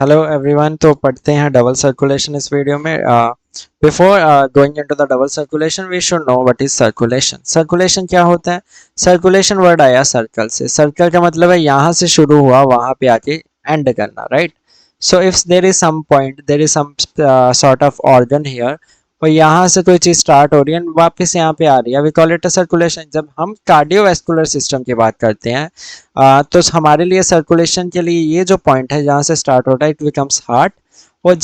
Hello everyone. तो पढ़ते हैं डबल सर्कुलेशन इस वीडियो में। Before going into the double circulation we should know what is circulation. Circulation क्या होता है? सर्कुलेशन वर्ड आया सर्कल से। सर्कल का मतलब है यहाँ से शुरू हुआ वहां पे आके एंड करना, right? So if there is some point, there is some sort of organ here, और यहाँ से कोई चीज स्टार्ट हो रही है वापस यहाँ पे आ रही है, we call it a circulation. जब हम कार्डियोवैस्कुलर सिस्टम की बात करते हैं तो हमारे लिए सर्कुलेशन के लिए ये जो पॉइंट है जहाँ से स्टार्ट होता है इट बिकम्स हार्ट। और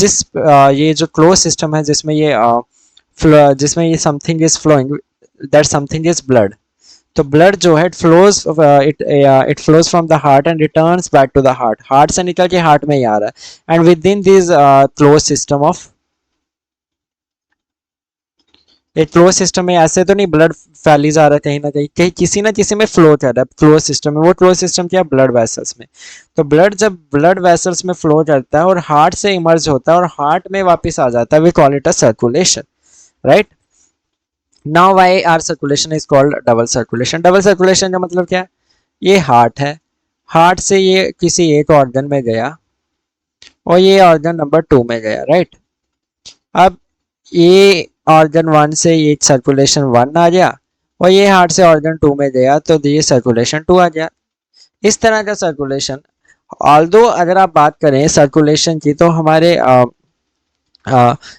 ये जो क्लोज सिस्टम है जिसमें ये something is flowing, that something is blood. तो ब्लड जो है it flows from the heart and returns back to the heart. Heart से निकल के हार्ट में ही आ रहा है and within this close system of, एक क्लोज सिस्टम में ऐसे तो नहीं ब्लड फैली जा रहा है कहीं ना कहीं, किसी ना किसी में फ्लो कर रहा है क्लोज सिस्टम में। वो क्लोज सिस्टम क्या? ब्लड वेसल्स में। तो ब्लड जब ब्लड वेसल्स में फ्लो करता है और हार्ट से इमर्ज होता है और हार्ट में वापस आ जाता है, we call it a circulation, right? Now why our circulation is called double circulation? Double circulation का मतलब क्या है? ये हार्ट है, हार्ट से ये किसी एक ऑर्गन में गया और ये ऑर्गन नंबर 2 में गया, राइट? अब ये ऑर्गन 1 से ये सर्कुलेशन 1 आ गया और ये हार्ट से ऑर्गन 2 में गया तो ये सर्कुलेशन 2 आ गया। इस तरह का सर्कुलेशन। ऑल्दो अगर आप बात करें सर्कुलेशन की तो हमारे आ,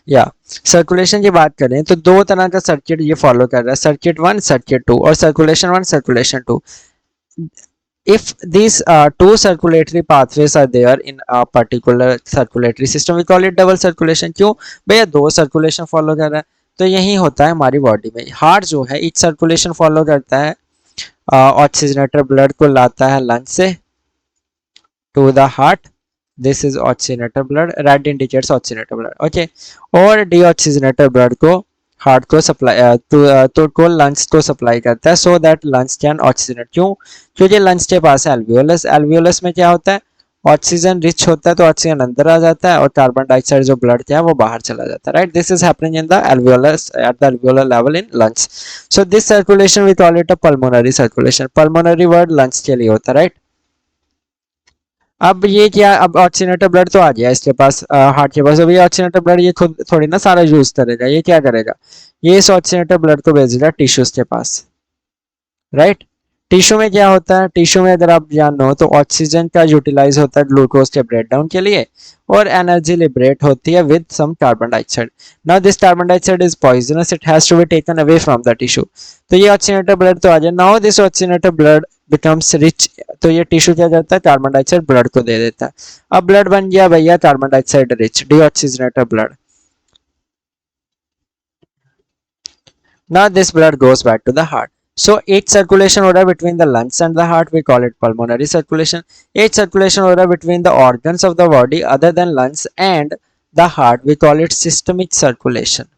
या सर्कुलेशन की बात करें तो दो तरह का सर्किट ये फॉलो कर रहा है, सर्किट 1 सर्किट 2, और circulation 1 circulation 2। if these two circulatory pathways are there in a particular circulatory system, we call it double circulation। क्यों भैया? दो सर्कुलेशन फॉलो कर रहा है। तो यही होता है हमारी बॉडी में। हार्ट जो है एक सर्कुलेशन फॉलो करता है, ऑक्सीजनेटेड ब्लड को लाता है लंग से to the heart. This is oxygenated blood, red indicates oxygenated blood, okay. और डीऑक्सीजनेटेड ब्लड को हार्ट को सप्लाई तो को लंग्स को सप्लाई करता है so that lungs can oxygenate. क्यों? क्योंकि लंग्स के पास है एल्वियोलस। एल्वियोलस में क्या होता है? ऑक्सीजन रिच होता है तो ऑक्सीजन अंदर आ जाता है और कार्बन डाइऑक्साइड जो ब्लड का है वो बाहर चला जाता है, right? This is happening in the alveolus at the alveolar level in lungs. So this circulation we call it a pulmonary circulation. Pulmonary word lungs के लिए होता है, राइट? अब ये क्या, अब ऑक्सीजनेटेड ब्लड तो आ गया इसके पास, हार्ट के पास। अब ये ऑक्सीजनेटेड ब्लड ये खुद थोड़ी ना सारा यूज करेगा, ये क्या करेगा? ये इस ऑक्सीजनेटेड ब्लड को भेजेगा टिश्यूज के पास, राइट? टिश्यू में क्या होता है? टिश्यू में अगर आप जानो तो ऑक्सीजन का यूटिलाइज होता है ग्लूकोज के ब्रेक डाउन के लिए और एनर्जी लिबरेट होती है with some carbon dioxide. Now this carbon dioxide is poisonous, it has to be taken away from the tissue. तो ये ऑक्सीजनेटेड ब्लड तो आ जाए। Now this oxygenated blood becomes rich. तो ये टिश्यू क्या करता है? कार्बन डाइऑक्साइड ब्लड को दे देता है। अब ब्लड बन गया भैया carbon dioxide rich, deoxygenated blood. Now this blood goes back to the heart. So each circulation order between the lungs and the heart we call it pulmonary circulation. Each circulation order between the organs of the body other than lungs and the heart we call it systemic circulation.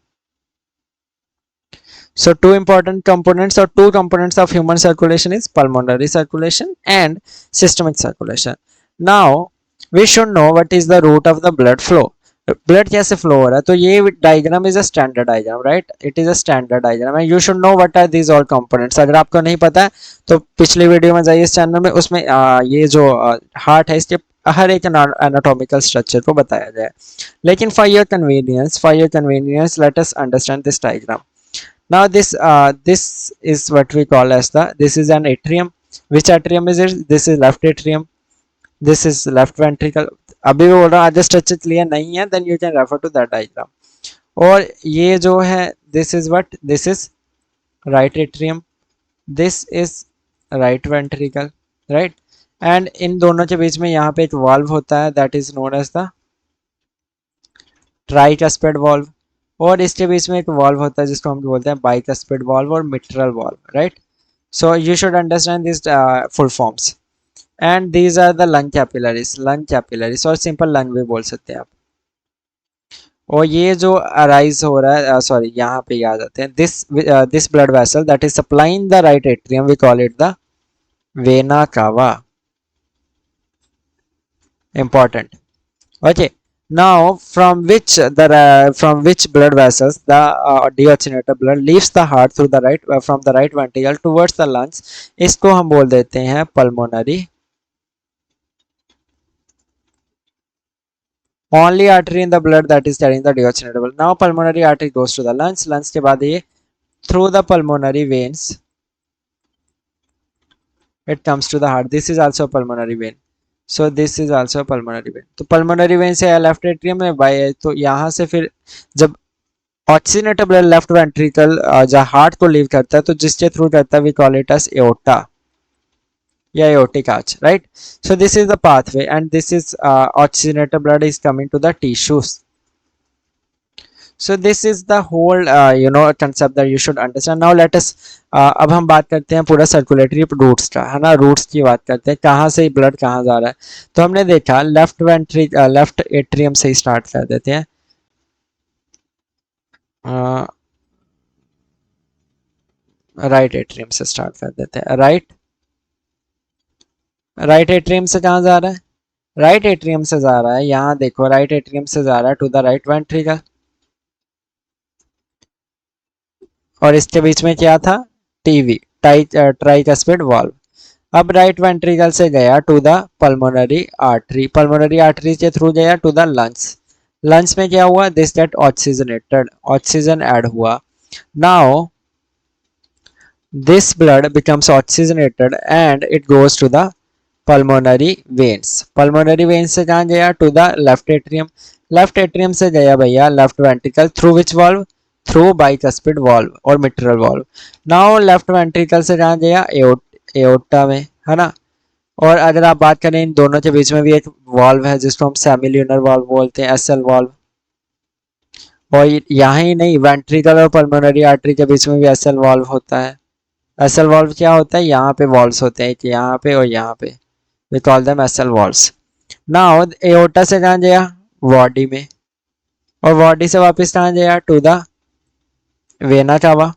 So two important components or two components of human circulation is pulmonary circulation and systemic circulation. Now we should know what is the route of the blood flow. Blood कैसे flow हो रहा है? तो ये diagram is a standard diagram, right? It is a standard diagram and you should know what are these all components. अगर आपको नहीं पता है तो पिछली वीडियो में जाइए इस चैनल में, उसमें ये जो हार्ट है इसके हर एक एनाटॉमिकल स्ट्रक्चर को बताया गया है। लेकिन for your convenience let us understand this diagram. Now this is what we call as this is an atrium. Which atrium is it? This is left atrium. This is left ventricle. अभी भी बोल रहा हूँ, just touch clear नहीं है then you can refer to that diagram. और ये जो है this is what? This is right atrium. This is right ventricle, right? And इन दोनों के बीच में यहाँ पे एक valve होता है that is known as the tricuspid valve. और इसके बीच में एक वॉल्व होता है जिसको हम बोलते हैं बाइकस्पिड वॉल्व और mitral valve, right? So you should understand this full forms. And these are the lung capillaries और सिंपल लंग भी बोल सकते हैं आप। और ये जो अराइज हो रहा है, सॉरी यहाँ पे आ जाते हैं, this blood vessel that is supplying the right atrium we call it the vena cava. Important, okay. Now, from which blood vessels the deoxygenated blood leaves the heart through the right from the right ventricle towards the lungs, इसको हम बोल देते हैं pulmonary only artery in the blood that is carrying the deoxynitrate. Now pulmonary artery goes to the lungs, lungs के बाद ये through the pulmonary veins it comes to the heart. This is also a pulmonary vein. So this is also a pulmonary vein. तो pulmonary vein से left atrium में बाय है, तो यहाँ से फिर जब ऑक्सीजनेटेड ब्लड लेफ्ट वेंट्रिकल जहाँ हार्ट को लीव करता है तो जिसके थ्रू करता है we call it as aorta या aortic arch, right? So this is the pathway and this is oxygenated blood is coming to the tissues. So this is the whole concept that you should understand. Now let us अब हम बात करते हैं पूरा circulatory roots का, है ना, roots की बात करते हैं, कहाँ से ब्लड कहाँ जा रहा है। तो हमने देखा लेफ्ट एट्रियम से ही स्टार्ट कर देते हैं, राइट एट्रियम से स्टार्ट कर देते हैं। राइट एट्रियम से कहाँ जा रहा है, राइट एट्रियम से जा रहा है, यहाँ देखो राइट एट्रियम से जा रहा है टू द राइट वेंट्रिकल, और इसके बीच में क्या था, टीवी ट्राइकस्पिड वाल्व। अब राइट वेंट्रिकल से गया to the pulmonary artery, pulmonary artery के थ्रू गया टू द लंग्स, लंग्स में क्या हुआ, this get oxygenated, oxygen add हुआ। Now this blood becomes oxygenated and it goes to the pulmonary veins, pulmonary veins से कहाँ गया, to the left atrium, left atrium से गया भैया left ventricle, through which valve, through bicuspid valve और mitral valve। now left ventricle से कहाँ गया, aorta में, है ना। और अगर आप बात करें इन दोनों के बीच में भी एक वाल्व है जिसको हम सेमिल्यूनर वाल्व बोलते हैं, एसएल वाल्व। और यहाँ ही नहीं, वेंट्रिकल और पल्मोनरी आर्टरी के बीच में भी एसएल वाल्व होता है। एसएल वाल्व क्या होता है, यहाँ पे वॉल्व्स होते हैं, यहाँ पे और यहाँ पे, we call them SL valves. Now aorta से कहाँ गया, बॉडी में, और बॉडी से वापस कहाँ गया, टू द वेना कावा,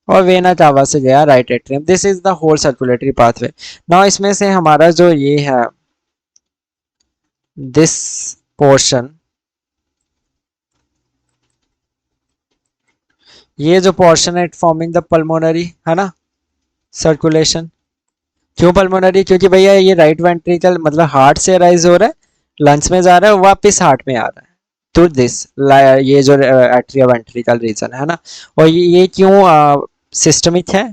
और वेना कावा से गया right atrium. This is the whole circulatory pathway. Now इसमें से हमारा जो ये है दिस पोर्शन, ये जो पोर्शन है फॉर्मिंग द पल्मोनरी, है ना, सर्कुलेशन। क्यों पल्मोनरी, क्योंकि भैया ये राइट वेंट्रिकल मतलब हार्ट से राइज हो रहा है, लंग्स में जा रहा है, वापस हार्ट में आ रहा है, टू दिस ये जो एट्रिया वेंट्रिकल रीजन है ना। और ये क्यों सिस्टमिक है,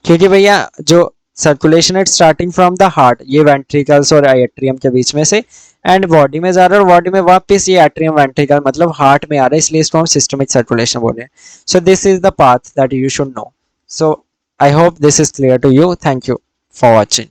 क्योंकि भैया जो circulation it starting from the heart, ये वेंट्रिकल्स और एट्रियम के बीच में से, एंड बॉडी में जा रहा है, और बॉडी में वापस ये एट्रियम वेंट्रिकल मतलब हार्ट में आ रहा है, इसलिए इसको हम सिस्टमिक सर्कुलेशन बोल रहे हैं। So this is the path that you should no. So I hope this is clear to you. Thank you for watching.